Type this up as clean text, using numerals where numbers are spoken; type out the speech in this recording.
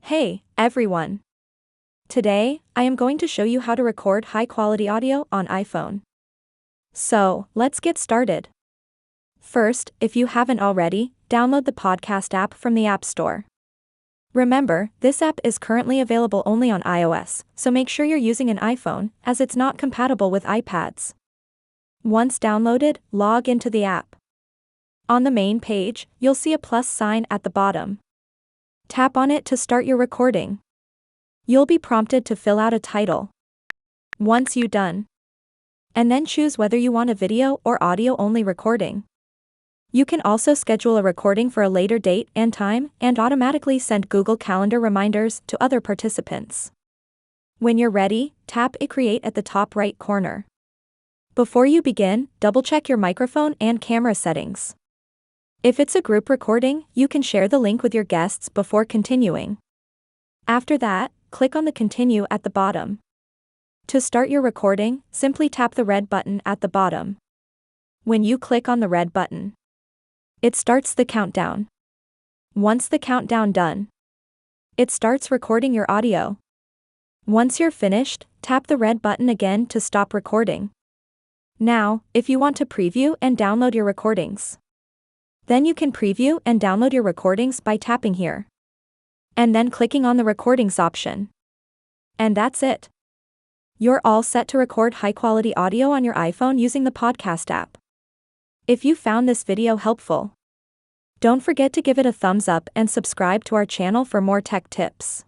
Hey, everyone. Today, I am going to show you how to record high-quality audio on iPhone. So, let's get started. First, if you haven't already, download the podcast app from the App Store. Remember, this app is currently available only on iOS, so make sure you're using an iPhone, as it's not compatible with iPads. Once downloaded, log into the app. On the main page, you'll see a plus sign at the bottom. Tap on it to start your recording. You'll be prompted to fill out a title. Once you're done, and then choose whether you want a video or audio-only recording. You can also schedule a recording for a later date and time, and automatically send Google Calendar reminders to other participants. When you're ready, tap Create at the top right corner. Before you begin, double-check your microphone and camera settings. If it's a group recording, you can share the link with your guests before continuing. After that, click on the Continue at the bottom. To start your recording, simply tap the red button at the bottom. When you click on the red button, it starts the countdown. Once the countdown done, it starts recording your audio. Once you're finished, tap the red button again to stop recording. Now, if you want to preview and download your recordings, then you can preview and download your recordings by tapping here, and then clicking on the Recordings option. And that's it. You're all set to record high-quality audio on your iPhone using the podcast app. If you found this video helpful, don't forget to give it a thumbs up and subscribe to our channel for more tech tips.